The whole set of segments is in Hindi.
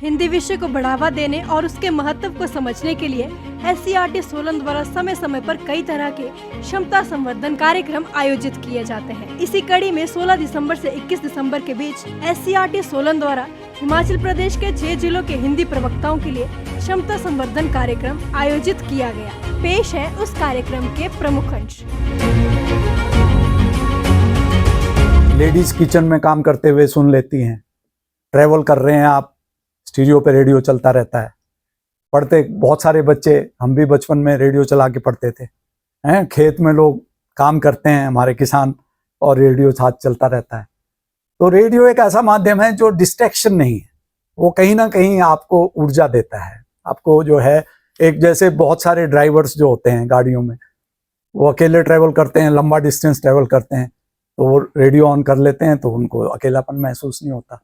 हिंदी विषय को बढ़ावा देने और उसके महत्व को समझने के लिए SCERT सोलन द्वारा समय समय पर कई तरह के क्षमता संवर्धन कार्यक्रम आयोजित किए जाते हैं। इसी कड़ी में 16 दिसंबर से 21 दिसंबर के बीच SCERT सोलन द्वारा हिमाचल प्रदेश के 6 जिलों के हिंदी प्रवक्ताओं के लिए क्षमता संवर्धन कार्यक्रम आयोजित किया गया। पेश है उस कार्यक्रम के प्रमुख अंश। लेडीज किचन में काम करते हुए सुन लेती हैं, ट्रैवल कर रहे हैं आप, स्टीरियो पे रेडियो चलता रहता है। पढ़ते बहुत सारे बच्चे, हम भी बचपन में रेडियो चला के पढ़ते थे, हैं खेत में लोग काम करते हैं हमारे किसान और रेडियो साथ चलता रहता है। तो रेडियो एक ऐसा माध्यम है जो डिस्ट्रैक्शन नहीं है, वो कहीं ना कहीं आपको ऊर्जा देता है। आपको जो है एक जैसे बहुत सारे ड्राइवर्स जो होते हैं गाड़ियों में, वो अकेले ट्रैवल करते हैं, लंबा डिस्टेंस ट्रैवल करते हैं, तो वो रेडियो ऑन कर लेते हैं तो उनको अकेलापन महसूस नहीं होता।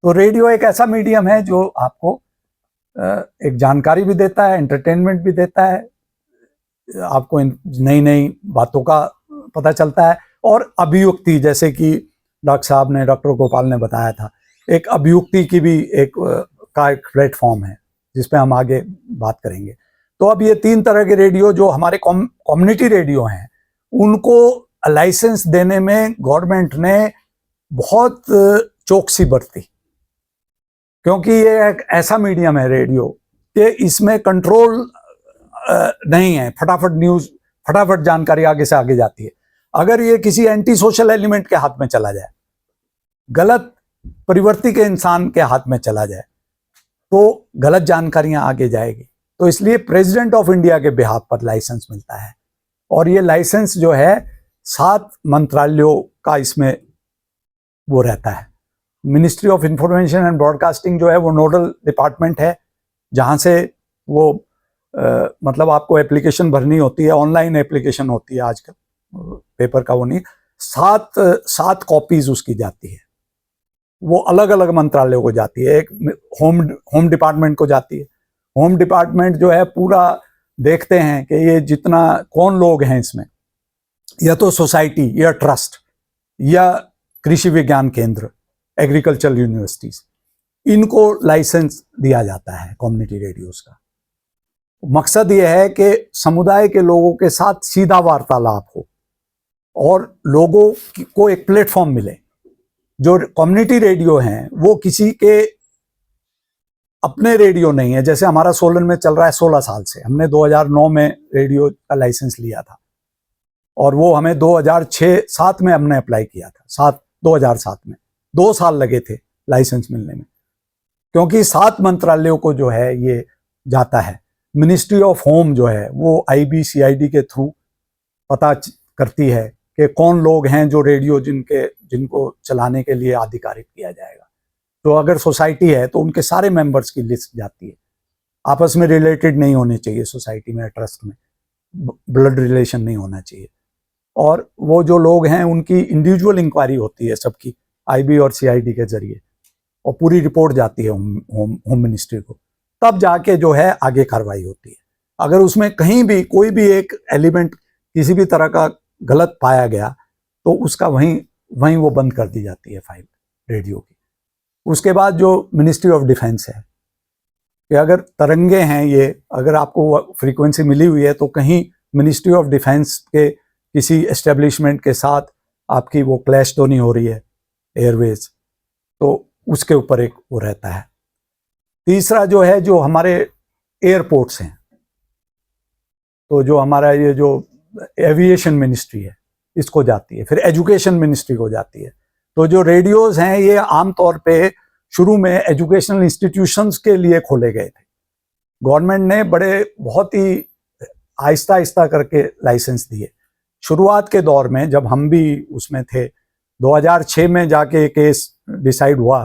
तो रेडियो एक ऐसा मीडियम है जो आपको एक जानकारी भी देता है, एंटरटेनमेंट भी देता है, आपको नई नई बातों का पता चलता है। और अभिव्यक्ति, जैसे कि डॉक्टर गोपाल ने बताया था, एक अभिव्यक्ति की भी एक प्लेटफॉर्म है जिस पे हम आगे बात करेंगे। तो अब ये 3 तरह के रेडियो जो हमारे कम्युनिटी रेडियो हैं, उनको लाइसेंस देने में गवर्नमेंट ने बहुत चौकसी बरती, क्योंकि ये एक ऐसा मीडियम है रेडियो कि इसमें कंट्रोल नहीं है। फटाफट न्यूज़, फटाफट जानकारी आगे से आगे जाती है। अगर ये किसी एंटी सोशल एलिमेंट के हाथ में चला जाए, गलत प्रवृत्ति के इंसान के हाथ में चला जाए, तो गलत जानकारियां आगे जाएगी। तो इसलिए प्रेसिडेंट ऑफ इंडिया के बिहाफ पर लाइसेंस मिलता है, और ये लाइसेंस जो है 7 मंत्रालयों का इसमें वो रहता है। Ministry of information and broadcasting जो है वो नोडल डिपार्टमेंट है, जहां से वो मतलब आपको एप्लीकेशन भरनी होती है, ऑनलाइन एप्लीकेशन होती है आजकल, पेपर का वो नहीं। 7 कॉपीज उसकी जाती है, वो अलग अलग मंत्रालयों को जाती है। एक होम डिपार्टमेंट को जाती है। होम डिपार्टमेंट जो है पूरा देखते हैं कि ये जितना कौन लोग हैं इसमें, या तो सोसाइटी या ट्रस्ट या कृषि विज्ञान केंद्र, एग्रीकल्चरल यूनिवर्सिटीज, इनको लाइसेंस दिया जाता है कम्युनिटी रेडियोस का। मकसद यह है कि समुदाय के लोगों के साथ सीधा वार्तालाप हो और लोगों को एक प्लेटफॉर्म मिले। जो कम्युनिटी रेडियो हैं वो किसी के अपने रेडियो नहीं है। जैसे हमारा सोलन में चल रहा है 16 साल से, हमने 2009 में रेडियो का लाइसेंस लिया था, और वो हमें 2006-7 में हमने अप्लाई किया था। 2007 में 2 साल लगे थे लाइसेंस मिलने में, क्योंकि 7 मंत्रालयों को जो है ये जाता है। मिनिस्ट्री ऑफ होम जो है वो IBCID के थ्रू पता करती है कि कौन लोग हैं जो रेडियो जिनको चलाने के लिए अधिकारित किया जाएगा। तो अगर सोसाइटी है तो उनके सारे मेंबर्स की लिस्ट जाती है। आपस में रिलेटेड नहीं होने चाहिए, सोसाइटी में, ट्रस्ट में ब्लड रिलेशन नहीं होना चाहिए। और वो जो लोग हैं उनकी इंडिविजुअल इंक्वायरी होती है सबकी, IB और CID के जरिए, और पूरी रिपोर्ट जाती है होम मिनिस्ट्री को। तब जाके जो है आगे कार्रवाई होती है। अगर उसमें कहीं भी कोई भी एक एलिमेंट किसी भी तरह का गलत पाया गया तो उसका वहीं वो बंद कर दी जाती है फाइल रेडियो की। उसके बाद जो मिनिस्ट्री ऑफ डिफेंस है, कि अगर तरंगे हैं ये, अगर आपको फ्रीक्वेंसी मिली हुई है तो कहीं मिनिस्ट्री ऑफ डिफेंस के किसी एस्टेब्लिशमेंट के साथ आपकी वो क्लैश तो नहीं हो रही है एयरवेज, तो उसके ऊपर एक वो रहता है। तीसरा जो है, जो हमारे एयरपोर्ट्स हैं, तो जो हमारा ये जो एविएशन मिनिस्ट्री है इसको जाती है, फिर एजुकेशन मिनिस्ट्री को जाती है। तो जो रेडियोज हैं ये आमतौर पे शुरू में एजुकेशनल इंस्टीट्यूशंस के लिए खोले गए थे। गवर्नमेंट ने बहुत ही आहिस्ता आहिस्ता करके लाइसेंस दिए। शुरुआत के दौर में जब हम भी उसमें थे, 2006 में जाके केस डिसाइड हुआ,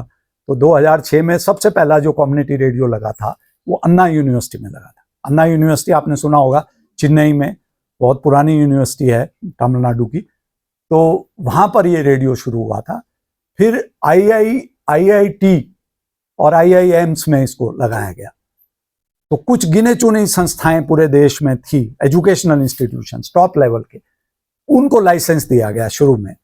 तो 2006 में सबसे पहला जो कम्युनिटी रेडियो लगा था वो अन्ना यूनिवर्सिटी में लगा था। अन्ना यूनिवर्सिटी आपने सुना होगा, चेन्नई में, बहुत पुरानी यूनिवर्सिटी है तमिलनाडु की। तो वहाँ पर ये रेडियो शुरू हुआ था। फिर IIT और IIMs में इसको लगाया गया। तो कुछ गिने चुने संस्थाएं पूरे देश में थी, एजुकेशनल इंस्टीट्यूशंस टॉप लेवल के, उनको लाइसेंस दिया गया शुरू में।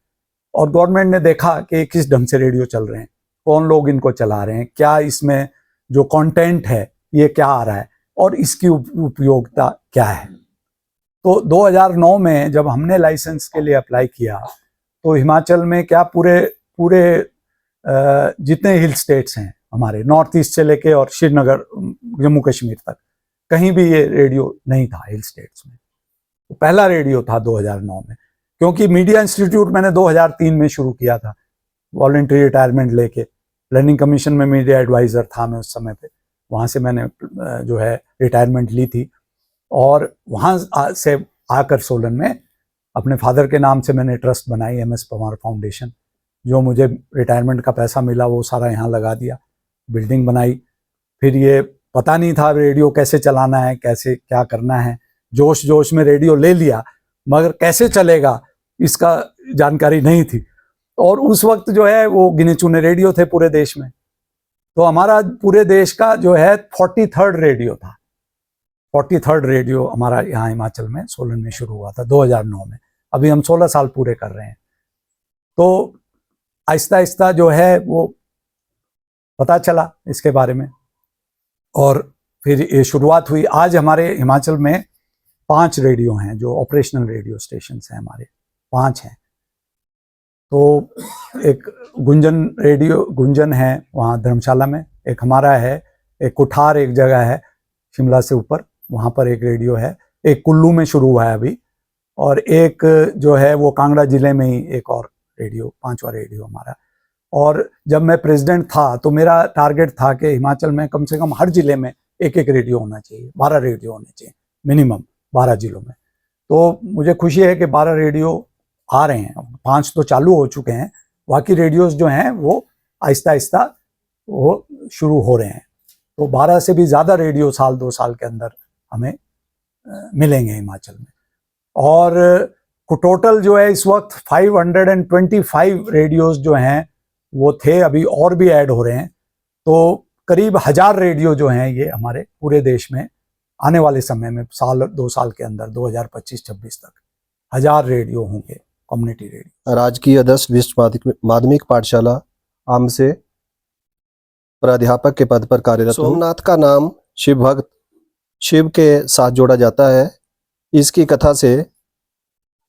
और गवर्नमेंट ने देखा कि किस ढंग से रेडियो चल रहे हैं, कौन लोग इनको चला रहे हैं, क्या इसमें जो कंटेंट है ये क्या आ रहा है और इसकी उपयोगिता क्या है। तो 2009 में जब हमने लाइसेंस के लिए अप्लाई किया तो हिमाचल में क्या पूरे पूरे जितने हिल स्टेट्स हैं हमारे, नॉर्थ ईस्ट से लेके और श्रीनगर जम्मू कश्मीर तक, कहीं भी ये रेडियो नहीं था हिल स्टेट्स में। तो पहला रेडियो था 2009 में, क्योंकि मीडिया इंस्टीट्यूट मैंने 2003 में शुरू किया था, वॉलंटरी रिटायरमेंट लेके। प्लानिंग कमीशन में मीडिया एडवाइज़र था मैं उस समय पे, वहाँ से मैंने जो है रिटायरमेंट ली थी। और वहाँ से आकर सोलन में अपने फादर के नाम से मैंने ट्रस्ट बनाई, MS पवार फाउंडेशन। जो मुझे रिटायरमेंट का पैसा मिला वो सारा यहाँ लगा दिया, बिल्डिंग बनाई। फिर ये पता नहीं था रेडियो कैसे चलाना है, कैसे क्या करना है, जोश जोश में रेडियो ले लिया, मगर कैसे चलेगा इसका जानकारी नहीं थी। और उस वक्त जो है वो गिने चुने रेडियो थे पूरे देश में। तो हमारा पूरे देश का जो है 43rd रेडियो था, 43rd रेडियो हमारा यहाँ हिमाचल में सोलन में शुरू हुआ था 2009 में। अभी हम 16 साल पूरे कर रहे हैं। तो आहिस्ता आहिस्ता जो है वो पता चला इसके बारे में और फिर ये शुरुआत हुई। आज हमारे हिमाचल में 5 रेडियो हैं जो ऑपरेशनल रेडियो स्टेशन हैं, हमारे 5 हैं। तो एक गुंजन है वहाँ धर्मशाला में, एक हमारा है, एक कुठार एक जगह है शिमला से ऊपर, वहाँ पर एक रेडियो है, एक कुल्लू में शुरू हुआ है अभी, और एक जो है वो कांगड़ा जिले में ही एक और रेडियो, 5वां रेडियो हमारा। और जब मैं प्रेसिडेंट था तो मेरा टारगेट था कि हिमाचल में कम से कम हर जिले में एक रेडियो होना चाहिए, 12 रेडियो होने चाहिए मिनिमम 12 जिलों में। तो मुझे खुशी है कि 12 रेडियो आ रहे हैं, 5 तो चालू हो चुके हैं, बाकी रेडियोस जो हैं वो आहिस्ता आहिस्ता वो शुरू हो रहे हैं। तो 12 से भी ज़्यादा रेडियो साल 2 साल के अंदर हमें मिलेंगे हिमाचल में। और टोटल जो है इस वक्त 525 रेडियोस जो हैं वो थे, अभी और भी ऐड हो रहे हैं। तो करीब 1000 रेडियो जो हैं ये हमारे पूरे देश में आने वाले समय में साल 2 साल के अंदर 2025-26 तक 1000 रेडियो होंगे, कम्युनिटी रेडियो। राजकीय आदर्श विश्व माध्यमिक पाठशाला आम से प्राध्यापक के पद पर कार्यरत हूं। सोमनाथ का नाम शिव भक्त शिव के साथ जोड़ा जाता है। इसकी कथा से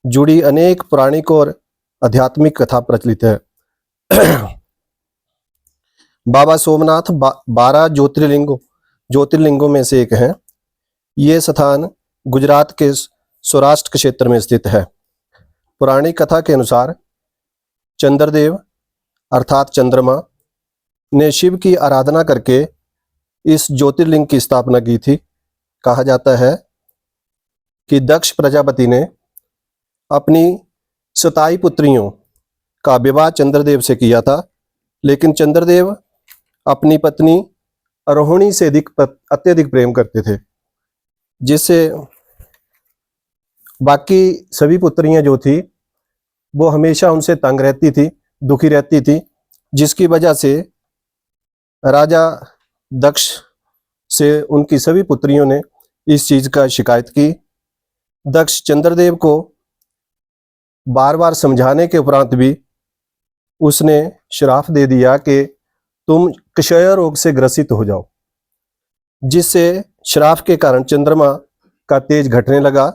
जुड़ी अनेक पौराणिक और आध्यात्मिक कथा प्रचलित है। बाबा सोमनाथ 12 ज्योतिर्लिंगों में से एक हैं। ये स्थान गुजरात के सौराष्ट्र क्षेत्र में स्थित है। पौराणिक कथा के अनुसार चंद्रदेव अर्थात चंद्रमा ने शिव की आराधना करके इस ज्योतिर्लिंग की स्थापना की थी। कहा जाता है कि दक्ष प्रजापति ने अपनी 27 पुत्रियों का विवाह चंद्रदेव से किया था, लेकिन चंद्रदेव अपनी पत्नी रोहिणी से अत्यधिक प्रेम करते थे, जिससे बाकी सभी पुत्रियां जो थी वो हमेशा उनसे तंग रहती थी, दुखी रहती थी, जिसकी वजह से राजा दक्ष से उनकी सभी पुत्रियों ने इस चीज का शिकायत की। दक्ष चंद्रदेव को बार बार समझाने के उपरांत भी उसने श्राप दे दिया कि तुम क्षय रोग से ग्रसित हो जाओ, जिससे श्राप के कारण चंद्रमा का तेज घटने लगा।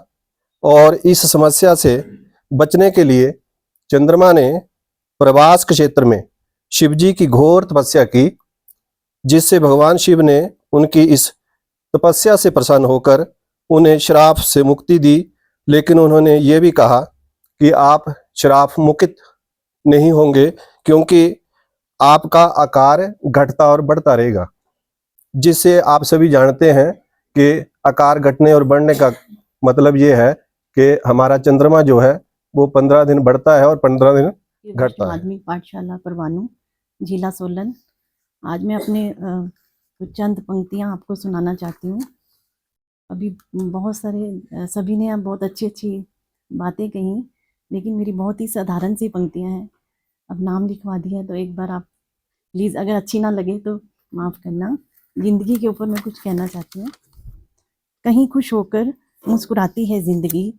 और इस समस्या से बचने के लिए चंद्रमा ने प्रभास क्षेत्र में शिवजी की घोर तपस्या की, जिससे भगवान शिव ने उनकी इस तपस्या से प्रसन्न होकर उन्हें श्राप से मुक्ति दी। लेकिन उन्होंने ये भी कहा कि आप श्राप मुक्त नहीं होंगे, क्योंकि आपका आकार घटता और बढ़ता रहेगा, जिससे आप सभी जानते हैं कि आकार घटने और बढ़ने का मतलब ये है कि हमारा चंद्रमा जो है वो 15 दिन बढ़ता है और 15 दिन घटता है। माध्यमिक पाठशाला परवाणु, जिला सोलन। आज मैं अपने कुछ चंद पंक्तियां आपको सुनाना चाहती हूँ। अभी बहुत सारे सभी ने बहुत अच्छी अच्छी बातें कही, लेकिन मेरी बहुत ही साधारण सी पंक्तियां हैं। अब नाम लिखवा दिया तो एक बार आप प्लीज़, अगर अच्छी ना लगे तो माफ़ करना। ज़िंदगी के ऊपर मैं कुछ कहना चाहती हूँ। कहीं खुश होकर मुस्कुराती है ज़िंदगी,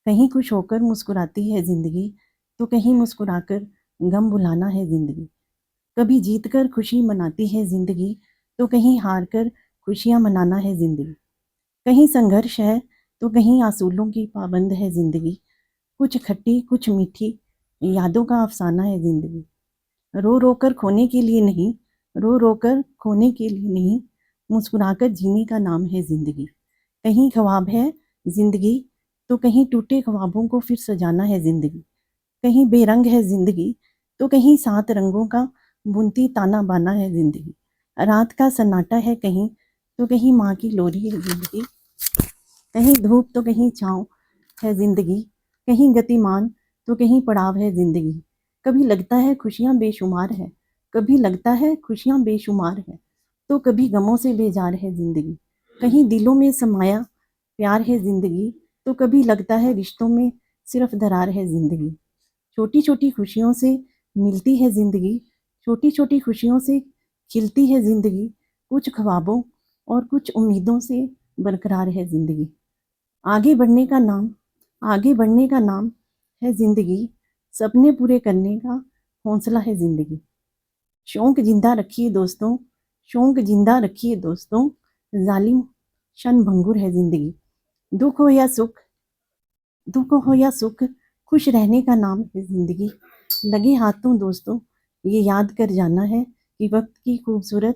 कहीं खुश होकर मुस्कुराती है ज़िंदगी, तो कहीं मुस्कुराकर गम भुलाना है ज़िंदगी। कभी जीतकर खुशी मनाती है ज़िंदगी, तो कहीं हार कर खुशियाँ मनाना है ज़िंदगी। कहीं संघर्ष है तो कहीं असूलों की पाबंद है ज़िंदगी। कुछ खट्टी कुछ मीठी यादों का अफसाना है ज़िंदगी। रो रो कर खोने के लिए नहीं, रो रो कर खोने के लिए नहीं, मुस्कुराकर जीने का नाम है ज़िंदगी। कहीं ख्वाब है ज़िंदगी तो कहीं टूटे ख्वाबों को फिर सजाना है ज़िंदगी। कहीं बेरंग है ज़िंदगी तो कहीं 7 रंगों का बुनती ताना बाना है ज़िंदगी। रात का सन्नाटा है कहीं तो कहीं माँ की लोरी है ज़िंदगी। कहीं धूप तो कहीं छाँव है ज़िंदगी। कहीं गतिमान तो कहीं पड़ाव है ज़िंदगी। कभी लगता है खुशियाँ बेशुमार है, कभी लगता है खुशियाँ बेशुमार है, तो कभी गमों से बेजार है ज़िंदगी। कहीं दिलों में समाया प्यार है ज़िंदगी तो कभी लगता है रिश्तों में सिर्फ दरार है ज़िंदगी। छोटी छोटी खुशियों से मिलती है ज़िंदगी, छोटी छोटी खुशियों से खिलती है ज़िंदगी। कुछ ख्वाबों और कुछ उम्मीदों से बरकरार है ज़िंदगी। आगे बढ़ने का नाम, आगे बढ़ने का नाम है ज़िंदगी। सपने पूरे करने का हौसला है ज़िंदगी। शौक जिंदा रखिए दोस्तों, शौक जिंदा रखिए दोस्तों, जालिम शन भंगुर है ज़िंदगी। दुख हो या सुख, दुख हो या सुख, खुश रहने का नाम है ज़िंदगी। लगे हाथों दोस्तों, ये याद कर जाना है कि वक्त की खूबसूरत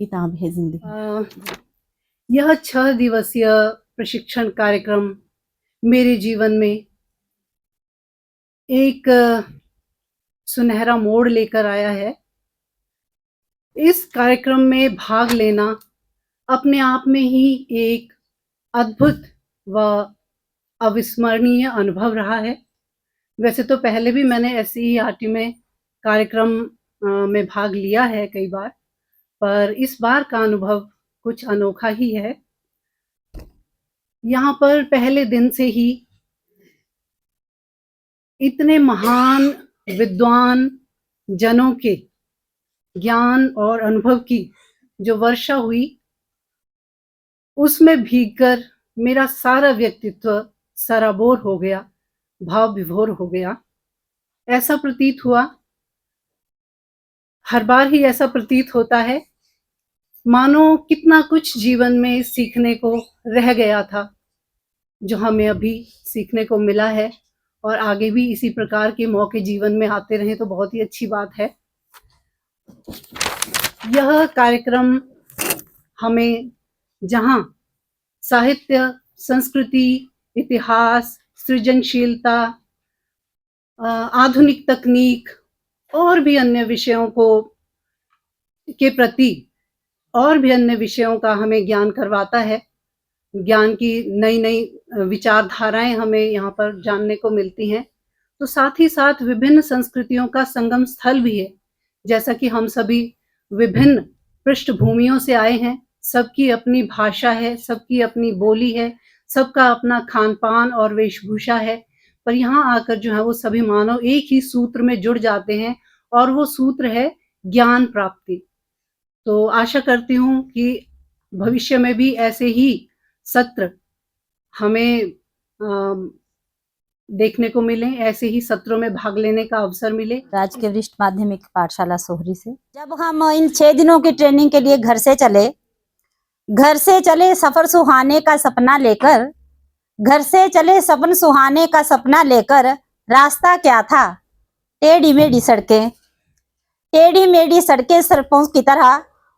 किताब है ज़िंदगी। यह 6 दिवसीय प्रशिक्षण कार्यक्रम मेरे जीवन में एक सुनहरा मोड़ लेकर आया है। इस कार्यक्रम में भाग लेना अपने आप में ही एक अद्भुत व अविस्मरणीय अनुभव रहा है। वैसे तो पहले भी मैंने SCERT में कार्यक्रम में भाग लिया है कई बार, पर इस बार का अनुभव कुछ अनोखा ही है। यहाँ पर पहले दिन से ही इतने महान विद्वान जनों के ज्ञान और अनुभव की जो वर्षा हुई, उसमें भीगकर मेरा सारा व्यक्तित्व सराबोर हो गया, भाव विभोर हो गया। ऐसा प्रतीत हुआ, हर बार ही ऐसा प्रतीत होता है, मानो कितना कुछ जीवन में सीखने को रह गया था, जो हमें अभी सीखने को मिला है, और आगे भी इसी प्रकार के मौके जीवन में आते रहें तो बहुत ही अच्छी बात है। यह कार्यक्रम हमें जहाँ साहित्य, संस्कृति, इतिहास, सृजनशीलता, आधुनिक तकनीक और भी अन्य विषयों को के प्रति और भी अन्य विषयों का हमें ज्ञान करवाता है। ज्ञान की नई नई विचारधाराएं हमें यहाँ पर जानने को मिलती हैं। तो साथ ही साथ विभिन्न संस्कृतियों का संगम स्थल भी है। जैसा कि हम सभी विभिन्न पृष्ठभूमियों से आए हैं, सबकी अपनी भाषा है, सबकी अपनी बोली है, सबका अपना खान पान और वेशभूषा है, पर यहाँ आकर जो है वो सभी मानव एक ही सूत्र में जुड़ जाते हैं, और वो सूत्र है ज्ञान प्राप्ति। तो आशा करती हूँ कि भविष्य में भी ऐसे ही सत्र हमें देखने को मिले, ऐसे ही सत्रों में भाग लेने का अवसर मिले। राजकीय वरिष्ठ माध्यमिक पाठशाला सोहरी से जब हम इन 6 दिनों की ट्रेनिंग के लिए घर से चले सफर सुहाने का सपना लेकर, घर से चले सपन सुहाने का सपना लेकर, रास्ता क्या था टेढ़ी मेढ़ी सड़कें, टेढ़ी मेढ़ी सड़कें सरपों की तरह,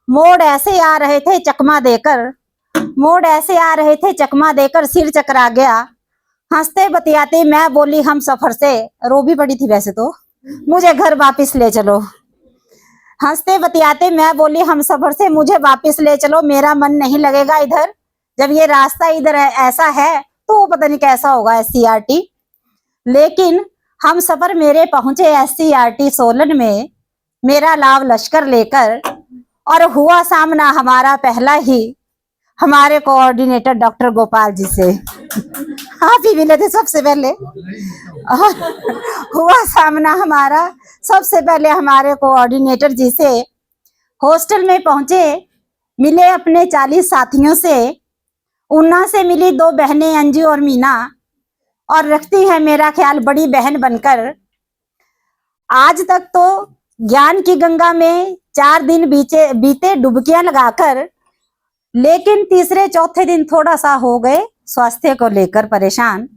मोड़ ऐसे आ रहे थे चकमा देकर, मोड़ ऐसे आ रहे थे चकमा देकर, सिर चकरा गया। हंसते बतियाते मैं बोली हम सफर से, रो भी पड़ी थी वैसे तो, मुझे घर वापस ले चलो। हंसते बतियाते मैं बोली हम सफर से, मुझे वापस ले चलो, मेरा मन नहीं लगेगा इधर, जब ये रास्ता इधर ऐसा है तो पता नहीं कैसा होगा SCERT। लेकिन हम सफर मेरे पहुंचे SCERT सोलन में, मेरा लाव लश्कर लेकर, और हुआ सामना हमारा पहला ही हमारे कोऑर्डिनेटर डॉक्टर गोपाल जी से। आप ही मिले थे सबसे पहले, हुआ सामना हमारा सबसे पहले हमारे कोऑर्डिनेटर जी से। हॉस्टल में पहुंचे, मिले अपने 40 साथियों से, उन्ना से मिली 2 बहनें अंजू और मीना, और रखती है मेरा ख्याल बड़ी बहन बनकर। आज तक तो ज्ञान की गंगा में 4 दिन बीते डुबकियां लगाकर, लेकिन तीसरे चौथे दिन थोड़ा सा हो गए स्वास्थ्य को लेकर परेशान।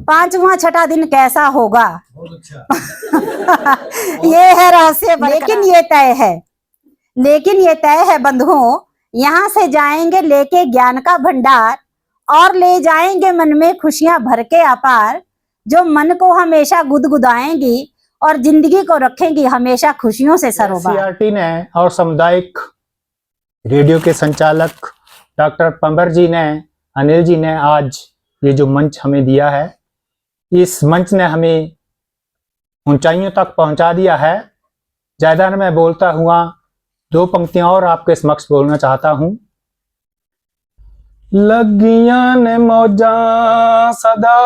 5वां छठा दिन कैसा होगा ये है रहस्य, लेकिन ये तय है बंधुओं, यहाँ से जाएंगे लेके ज्ञान का भंडार, और ले जाएंगे मन में खुशियां भर के अपार, जो मन को हमेशा गुदगुदाएंगी और जिंदगी को रखेंगी हमेशा खुशियों से सरोबार। एससीईआरटी ने और सामुदायिक रेडियो के संचालक डॉक्टर पंवर जी ने, अनिल जी ने आज ये जो मंच हमें दिया है, इस मंच ने हमें ऊंचाइयों तक पहुंचा दिया है। ज्यादा मैं बोलता हुआ 2 पंक्तियां और आपके समक्ष बोलना चाहता हूं। लगियां ने मौजा सदा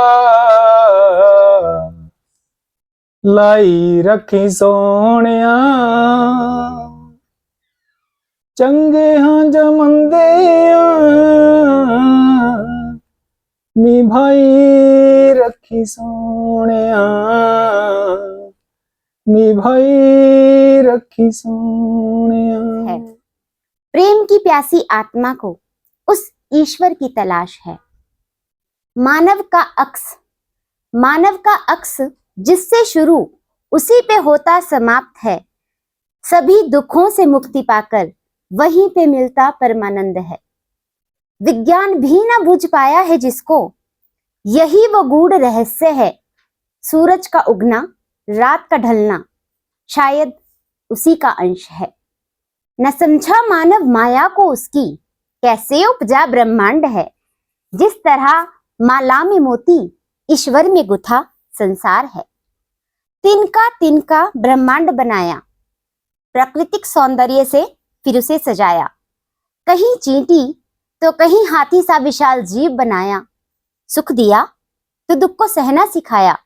लाई रखी सोनिया, चंगे हाँ जमंदे निभाई रखी सोनिया, निभाई रखी सोनिया। है। प्रेम की प्यासी आत्मा को उस ईश्वर की तलाश है। मानव का अक्स जिससे शुरू उसी पे होता समाप्त है। सभी दुखों से मुक्ति पाकर वहीं पे मिलता परमानंद है। विज्ञान भी न बुझ पाया है जिसको, यही वो गूढ़ रहस्य है। सूरज का उगना, रात का ढलना, शायद उसी का अंश है। न समझा मानव माया को उसकी, कैसे उपजा ब्रह्मांड है। जिस तरह माला में मोती ईश्वर में गुथा संसार है। तिनका तिनका ब्रह्मांड बनाया, प्राकृतिक सौंदर्य से फिर उसे सजाया। कहीं चींटी तो कहीं हाथी सा विशाल जीव बनाया। सुख दिया तो दुख को सहना सिखाया।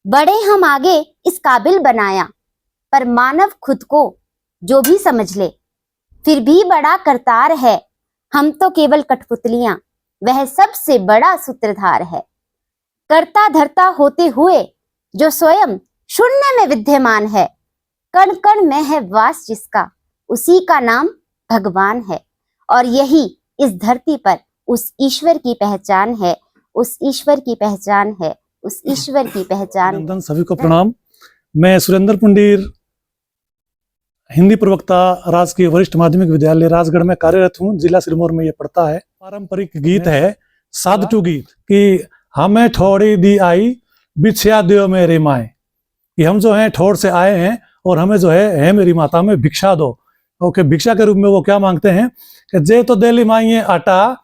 बड़े हम आगे इस काबिल बनाया, पर मानव खुद को जो भी समझ ले फिर भी बड़ा करतार है। हम तो केवल कठपुतलियां, वह सबसे बड़ा सूत्रधार है। करता धरता होते हुए जो स्वयं शून्य में विद्यमान है। कण कण में है वास जिसका, उसी का नाम भगवान है। और यही इस धरती पर उस ईश्वर की पहचान है, उस ईश्वर की पहचान है, उस ईश्वर की पहचान। अभिनंदन सभी को प्रणाम। मैं सुरेंद्र पुंडीर, हिंदी प्रवक्ता, राजकीय वरिष्ठ माध्यमिक विद्यालय राजगढ़ में कार्यरत हूँ। जिला सिरमौर में ये पड़ता है। पारंपरिक गीत है, साधु गीत, कि हमें ठोड़ी दी आई बिछया दियो मेरी माए, कि हम जो हैं ठोड़ से आए हैं और हमें जो है मेरी माता में भिक्षा दो। ओके, भिक्षा के रूप में वो क्या मांगते हैं कि जे तो देली माइए आटा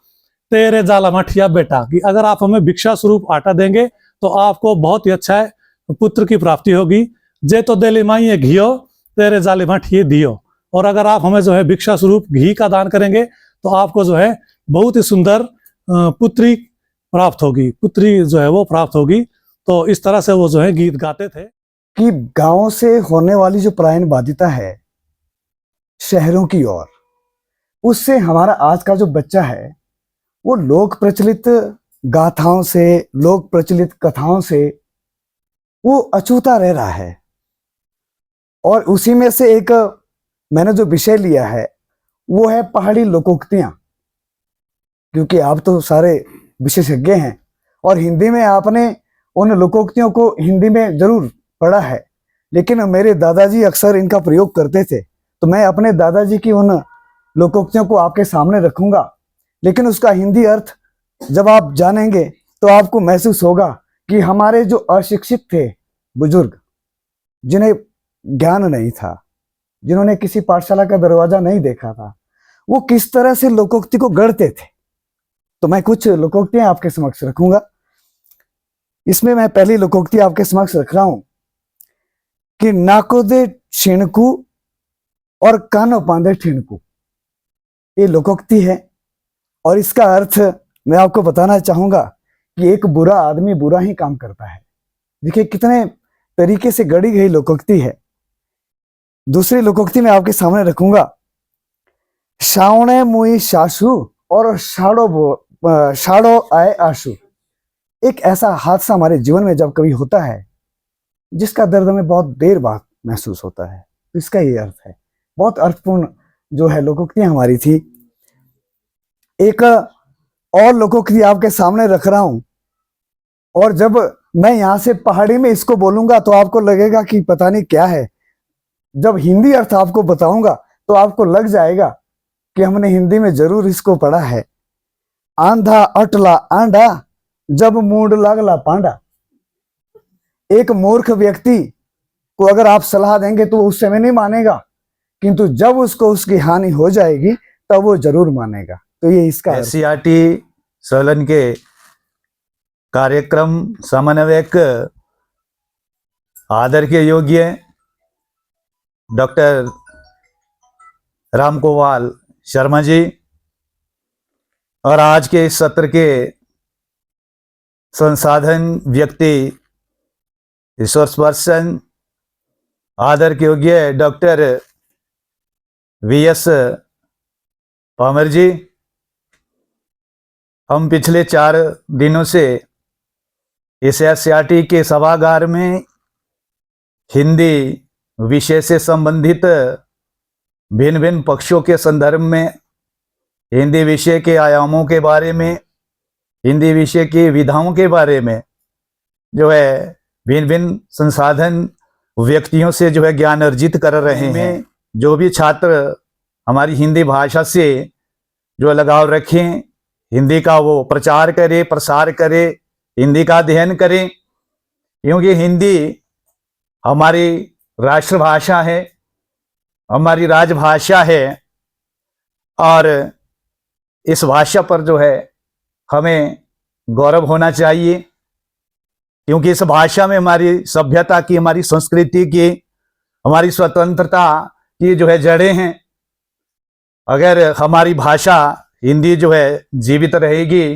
तेरे जाला मठिया बेटा, कि अगर आप हमें भिक्षा स्वरूप आटा देंगे तो आपको बहुत ही अच्छा है पुत्र की प्राप्ति होगी। जे तो देली माइए घियो तेरे जाले मठिए दियो, और अगर आप हमें जो है भिक्षा स्वरूप घी का दान करेंगे तो आपको जो है बहुत ही सुंदर पुत्री प्राप्त होगी, पुत्री जो है वो प्राप्त होगी। तो इस तरह से वो जो है गीत गाते थे। कि गांव से होने वाली जो पलायनवादिता है शहरों की ओर, उससे हमारा आज का जो बच्चा है वो लोक प्रचलित गाथाओं से, लोक प्रचलित कथाओं से वो अछूता रह रहा है। और उसी में से एक मैंने जो विषय लिया है वो है पहाड़ी लोकोक्तियां, क्योंकि आप तो सारे विशेषज्ञ हैं और हिंदी में आपने उन लोकोक्तियों को हिंदी में जरूर पढ़ा है, लेकिन मेरे दादाजी अक्सर इनका प्रयोग करते थे, तो मैं अपने दादाजी की उन लोकोक्तियों को आपके सामने रखूंगा। लेकिन उसका हिंदी अर्थ जब आप जानेंगे तो आपको महसूस होगा कि हमारे जो अशिक्षित थे बुजुर्ग, जिन्हें ज्ञान नहीं था, जिन्होंने किसी पाठशाला का दरवाजा नहीं देखा था, वो किस तरह से लोकोक्ति को गढ़ते थे। तो मैं कुछ लोकोक्तियां आपके समक्ष रखूंगा। इसमें मैं पहली लोकोक्ति आपके समक्ष रख रहा हूं कि नाको दे छिणकू और कानो पांदे ठिणकू। ये लोकोक्ति है और इसका अर्थ मैं आपको बताना चाहूंगा कि एक बुरा आदमी बुरा ही काम करता है। देखिए कितने तरीके से गढ़ी गई लोकोक्ति है। दूसरी लोकोक्ति मैं आपके सामने रखूंगा, शावणे मुई शाशु और शाड़ो आए आशु। एक ऐसा हादसा हमारे जीवन में जब कभी होता है जिसका दर्द हमें बहुत देर बाद महसूस होता है, इसका ये अर्थ है। बहुत अर्थपूर्ण जो है लोकोक्ति हमारी थी। एक और लोकोक्ति आपके सामने रख रहा हूं, और जब मैं यहाँ से पहाड़ी में इसको बोलूंगा तो आपको लगेगा कि पता नहीं क्या है। जब हिंदी अर्थ आपको बताऊंगा तो आपको लग जाएगा कि हमने हिंदी में जरूर इसको पढ़ा है। आंधा अटला आंडा, जब मूड लागला पांडा। एक मूर्ख व्यक्ति को अगर आप सलाह देंगे तो वो उस समय नहीं मानेगा, किंतु जब उसको उसकी हानि हो जाएगी तब वो जरूर मानेगा। तो ये इसका SCRT सोलन के कार्यक्रम समन्वयक आदर के योग्य डॉक्टर रामगोपाल शर्मा जी और आज के इस सत्र के संसाधन व्यक्ति रिसोर्स पर्सन आदर के योग्य डॉक्टर VS पामर जी। हम पिछले 4 दिनों से इस SCRT के सभागार में हिंदी विषय से संबंधित भिन्न भिन्न पक्षों के संदर्भ में, हिंदी विषय के आयामों के बारे में, हिंदी विषय की विधाओं के बारे में जो है भिन्न भिन्न संसाधन व्यक्तियों से जो है ज्ञान अर्जित कर रहे हैं। जो भी छात्र हमारी हिंदी भाषा से जो लगाव रखें, हिंदी का वो प्रचार करे, प्रसार करे, हिंदी का अध्ययन करें, क्योंकि हिंदी हमारी राष्ट्रभाषा है, हमारी राजभाषा है और इस भाषा पर जो है हमें गौरव होना चाहिए, क्योंकि इस भाषा में हमारी सभ्यता की, हमारी संस्कृति की, हमारी स्वतंत्रता की जो है जड़ें हैं। अगर हमारी भाषा हिंदी जो है जीवित रहेगी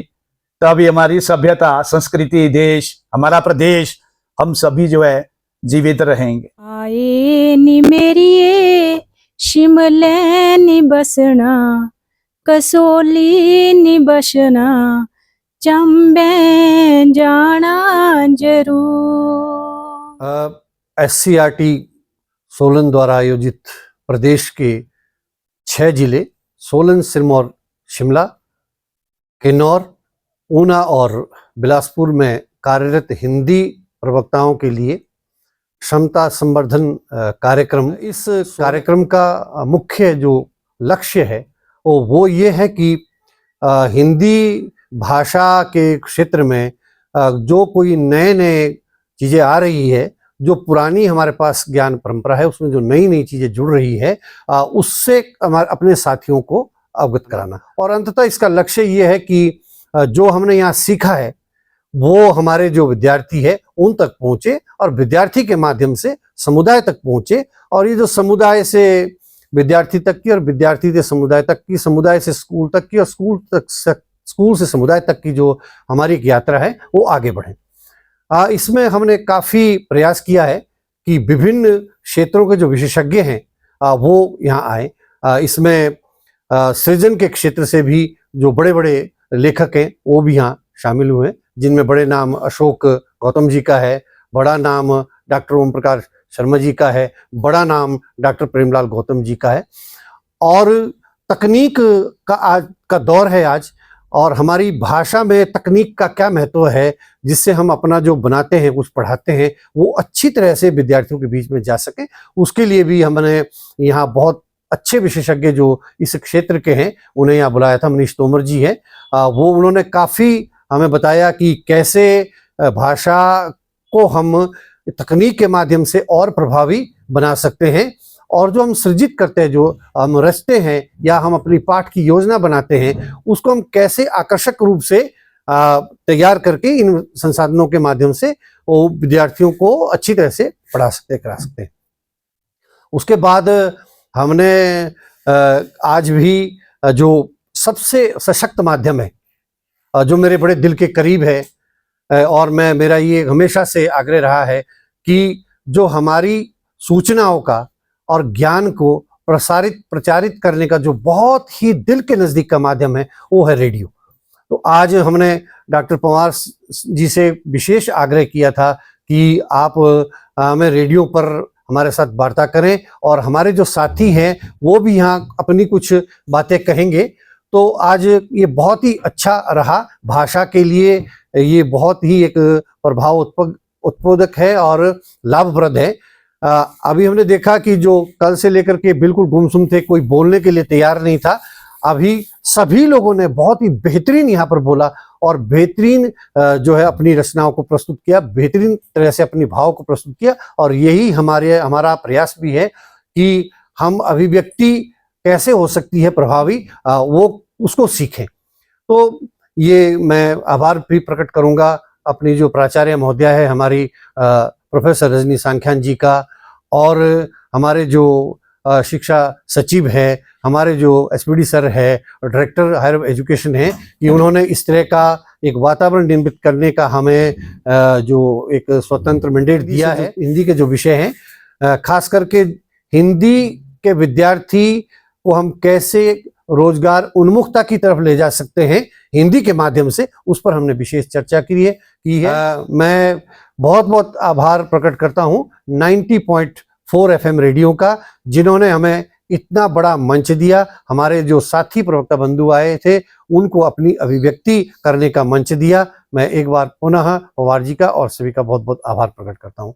तभी हमारी सभ्यता, संस्कृति, देश, हमारा प्रदेश, हम सभी जो है जीवित रहेंगे। आए नी मेरिए शिमले नी बसना, कसोली नी बसना, चंबे जाना जरूर। SCRT सोलन द्वारा आयोजित प्रदेश के 6 जिले सोलन, सिरमौर, शिमला, किन्नौर, ऊना और बिलासपुर में कार्यरत हिंदी प्रवक्ताओं के लिए क्षमता संवर्धन कार्यक्रम। इस कार्यक्रम का मुख्य जो लक्ष्य है वो ये है कि हिंदी भाषा के क्षेत्र में जो कोई नए चीज़ें आ रही है, जो पुरानी हमारे पास ज्ञान परंपरा है उसमें जो नई चीज़ें जुड़ रही है उससे हमारे अपने साथियों को अवगत कराना। और अंततः इसका लक्ष्य ये है कि जो हमने यहाँ सीखा है वो हमारे जो विद्यार्थी है उन तक पहुँचे और विद्यार्थी के माध्यम से समुदाय तक पहुँचे, और ये जो समुदाय से विद्यार्थी तक की और विद्यार्थी से समुदाय तक की, समुदाय से स्कूल तक की और स्कूल से समुदाय तक की जो हमारी एक यात्रा है वो आगे बढ़े। इसमें हमने काफ़ी प्रयास किया है कि विभिन्न क्षेत्रों के जो विशेषज्ञ हैं वो यहाँ आए। इसमें सृजन के क्षेत्र से भी जो बड़े बड़े लेखक हैं वो भी यहाँ शामिल हुए, जिनमें बड़े नाम अशोक गौतम जी का है, बड़ा नाम डॉक्टर ओम प्रकाश शर्मा जी का है, बड़ा नाम डॉक्टर प्रेमलाल गौतम जी का है। और तकनीक का आज का दौर है आज, और हमारी भाषा में तकनीक का क्या महत्व है, जिससे हम अपना जो बनाते हैं, कुछ पढ़ाते हैं, वो अच्छी तरह से विद्यार्थियों के बीच में जा सके। उसके लिए भी हमने यहाँ बहुत अच्छे विशेषज्ञ जो इस क्षेत्र के हैं उन्हें यहाँ बुलाया था। मनीष तोमर जी हैं, वो उन्होंने काफ़ी हमें बताया कि कैसे भाषा को हम तकनीक के माध्यम से और प्रभावी बना सकते हैं, और जो हम सृजित करते हैं, जो हम रचते हैं या हम अपनी पाठ की योजना बनाते हैं, उसको हम कैसे आकर्षक रूप से तैयार करके इन संसाधनों के माध्यम से वो विद्यार्थियों को अच्छी तरह से पढ़ा सकते, करा सकते हैं। उसके बाद हमने आज भी जो सबसे सशक्त माध्यम है, जो मेरे बड़े दिल के करीब है, और मेरा ये हमेशा से आग्रह रहा है कि जो हमारी सूचनाओं का और ज्ञान को प्रचारित करने का जो बहुत ही दिल के नज़दीक का माध्यम है वो है रेडियो। तो आज हमने डॉक्टर पंवार जी से विशेष आग्रह किया था कि आप हमें रेडियो पर हमारे साथ वार्ता करें और हमारे जो साथी हैं वो भी यहाँ अपनी कुछ बातें कहेंगे। तो आज ये बहुत ही अच्छा रहा, भाषा के लिए ये बहुत ही एक प्रभाव उत्पादक है और लाभप्रद है। अभी हमने देखा कि जो कल से लेकर के बिल्कुल गुमसुम थे, कोई बोलने के लिए तैयार नहीं था, अभी सभी लोगों ने बहुत ही बेहतरीन यहाँ पर बोला और बेहतरीन जो है अपनी रचनाओं को प्रस्तुत किया, बेहतरीन तरह से अपनी भाव को प्रस्तुत किया। और यही हमारा प्रयास भी है कि हम अभिव्यक्ति कैसे हो सकती है प्रभावी, वो उसको सीखें। तो ये मैं आभार भी प्रकट करूंगा अपनी जो प्राचार्य महोदया है हमारी प्रोफेसर रजनी सांख्यान जी का, और हमारे जो शिक्षा सचिव है, हमारे जो एसपीडी सर है, डायरेक्टर हायर एजुकेशन है, कि उन्होंने इस तरह का एक वातावरण निर्मित करने का हमें जो एक स्वतंत्र मैंडेट दिया है। हिंदी के जो विषय हैं, खास करके हिंदी के विद्यार्थी को हम कैसे रोजगार उन्मुखता की तरफ ले जा सकते हैं हिंदी के माध्यम से, उस पर हमने विशेष चर्चा की है। मैं बहुत बहुत आभार प्रकट करता हूँ 90.4 FM रेडियो का, जिन्होंने हमें इतना बड़ा मंच दिया। हमारे जो साथी प्रवक्ता बंधु आए थे उनको अपनी अभिव्यक्ति करने का मंच दिया। मैं एक बार पुनः पवार जी का और सभी का बहुत बहुत आभार प्रकट करता हूँ।